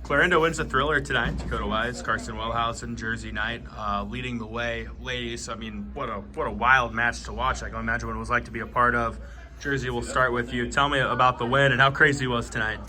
Clarinda wins the thriller tonight. Dakota Wise, Carson Wellhausen, Jersey Knight leading the way. Ladies, I mean, what a wild match to watch. I can imagine what it was like to be a part of. Jersey, we'll start with you. Tell me about the win and how crazy it was tonight.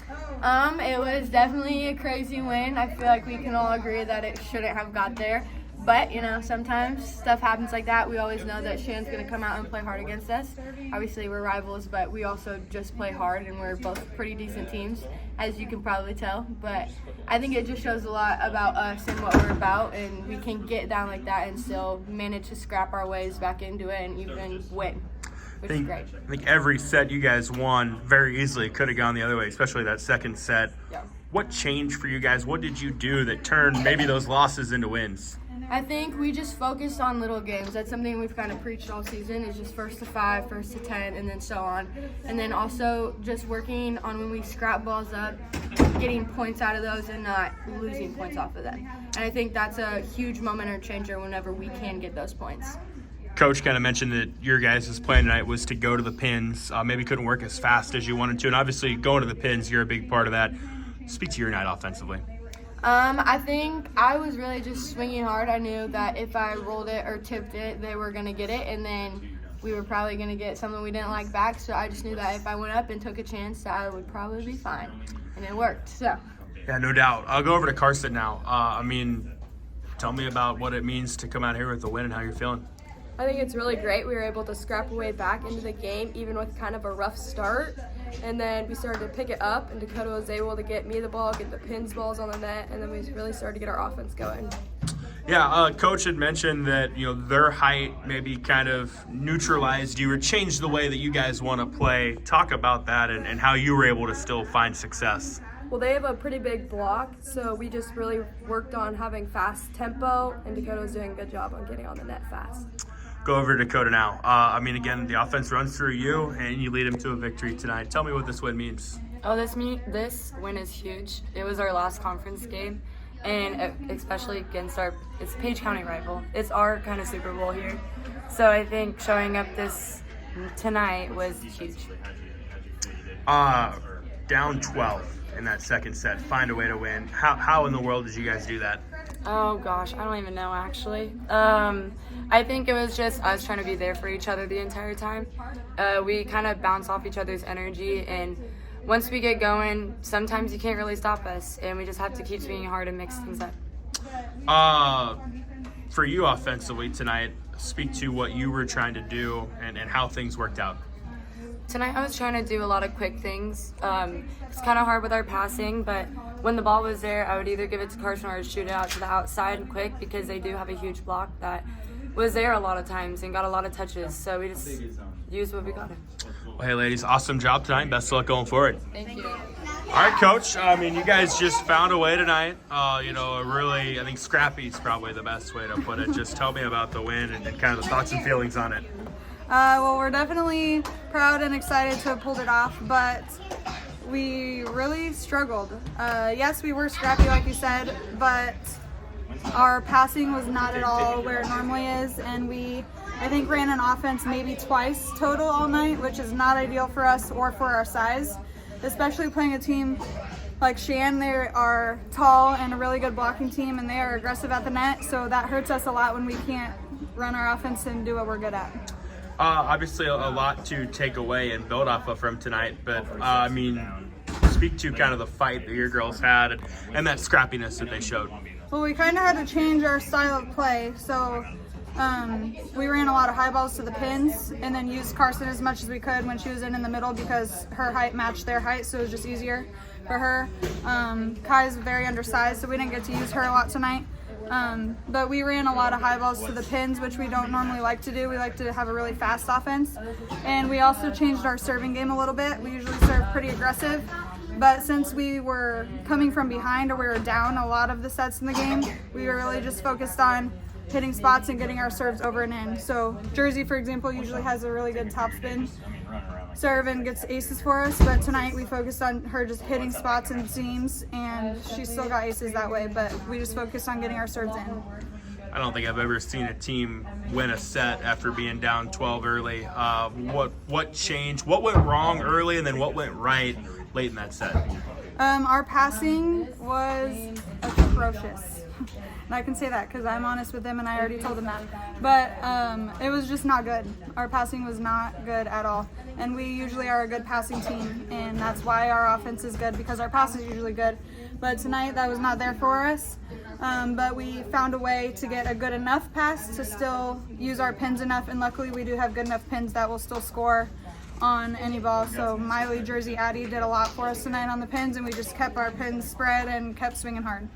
It was definitely a crazy win. I feel like we can all agree that it shouldn't have got there. But, sometimes stuff happens like that. We always know that Shan's going to come out and play hard against us. Obviously, we're rivals, but we also just play hard, and we're both pretty decent teams, as you can probably tell. But I think it just shows a lot about us and what we're about, and we can get down like that and still manage to scrap our ways back into it and even win, which is great. I think every set you guys won very easily. Could have gone the other way, especially that second set. Yeah. What changed for you guys? What did you do that turned maybe those losses into wins? I think we just focused on little games. That's something we've kind of preached all season, is just first to 5, first to 10, and then so on. And then also just working on when we scrap balls up, getting points out of those and not losing points off of them. And I think that's a huge momentum changer whenever we can get those points. Coach kind of mentioned that your guys' plan tonight was to go to the pins. Maybe couldn't work as fast as you wanted to. And obviously going to the pins, you're a big part of that. Speak to your night offensively. I think I was really just swinging hard. I knew that if I rolled it or tipped it, they were going to get it, and then we were probably going to get something we didn't like back. So I just knew that if I went up and took a chance, that I would probably be fine, and it worked. So. Yeah, no doubt. I'll go over to Carson now. Tell me about what it means to come out here with a win and how you're feeling. I think it's really great. We were able to scrap our way back into the game, even with kind of a rough start. And then we started to pick it up, and Dakota was able to get me the ball, get the pins balls on the net, and then we really started to get our offense going. Yeah, Coach had mentioned that their height maybe kind of neutralized you or changed the way that you guys want to play. Talk about that and how you were able to still find success. Well, they have a pretty big block, so we just really worked on having fast tempo, and Dakota was doing a good job on getting on the net fast. Go over to Dakota now. Again, the offense runs through you, and you lead them to a victory tonight. Tell me what this win means. This win is huge. It was our last conference game, and especially against it's Page County rival. It's our kind of Super Bowl here. So I think showing up tonight was huge. Down 12 in that second set, find a way to win. How in the world did you guys do that? Oh gosh, I don't even know actually. I think it was just us trying to be there for each other the entire time. We kind of bounce off each other's energy, and once we get going, sometimes you can't really stop us, and we just have to keep swinging hard and mix things up. For you offensively tonight, speak to what you were trying to do and how things worked out. Tonight I was trying to do a lot of quick things. It's kind of hard with our passing, but when the ball was there, I would either give it to Carson or shoot it out to the outside and quick, because they do have a huge block that was there a lot of times and got a lot of touches. So we just used what we got. Well, hey, ladies, awesome job tonight. Best of luck going forward. Thank you. All right, Coach. You guys just found a way tonight. I think scrappy is probably the best way to put it. Just tell me about the win and kind of the thoughts and feelings on it. We're definitely proud and excited to have pulled it off, but we really struggled. Yes, we were scrappy, like you said, but our passing was not at all where it normally is, and I think, ran an offense maybe twice total all night, which is not ideal for us or for our size, especially playing a team like Shan. They are tall and a really good blocking team, and they are aggressive at the net, so that hurts us a lot when we can't run our offense and do what we're good at. Obviously, a lot to take away and build off of from tonight, but speak to kind of the fight that your girls had and that scrappiness that they showed. Well, we kind of had to change our style of play, so we ran a lot of high balls to the pins and then used Carson as much as we could when she was in the middle, because her height matched their height, so it was just easier for her. Kai's very undersized, so we didn't get to use her a lot tonight. But we ran a lot of high balls to the pins, which we don't normally like to do. We like to have a really fast offense. And we also changed our serving game a little bit. We usually serve pretty aggressive, but since we were coming from behind or we were down a lot of the sets in the game, we were really just focused on hitting spots and getting our serves over and in. So Jersey, for example, usually has a really good topspin serve and gets aces for us, but tonight we focused on her just hitting spots and seams, and she still got aces that way, but we just focused on getting our serves in. I don't think I've ever seen a team win a set after being down 12 early. What changed? What went wrong early, and then what went right late in that set? Our passing was atrocious. And I can say that because I'm honest with them and I already told them that. But it was just not good. Our passing was not good at all. And we usually are a good passing team, and that's why our offense is good, because our pass is usually good. But tonight that was not there for us. But we found a way to get a good enough pass to still use our pins enough, and luckily we do have good enough pins that will still score on any ball. So Miley, Jersey, Addie did a lot for us tonight on the pins, and we just kept our pins spread and kept swinging hard.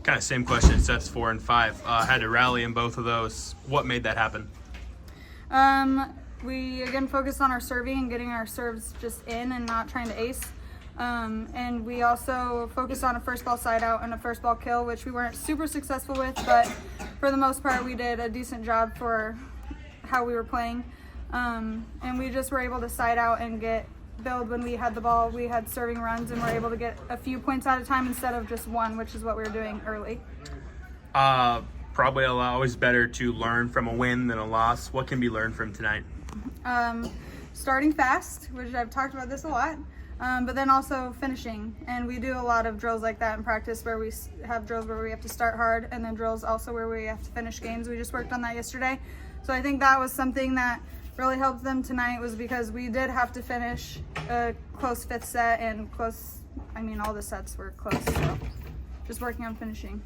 Kind of same question, sets 4 and 5. Had to rally in both of those. What made that happen? We again focused on our serving and getting our serves just in and not trying to ace. And we also focused on a first ball side out and a first ball kill, which we weren't super successful with, but for the most part we did a decent job for how we were playing. And we just were able to side out and build when we had the ball. We had serving runs and were able to get a few points at a time instead of just one, which is what we were doing early. Probably always better to learn from a win than a loss. What can be learned from tonight? Starting fast, which I've talked about this a lot, but then also finishing. And we do a lot of drills like that in practice, where we have drills where we have to start hard, and then drills also where we have to finish games. We just worked on that yesterday. So I think that was something that really helped them tonight, was because we did have to finish a close 5th set, and all the sets were close. So just working on finishing.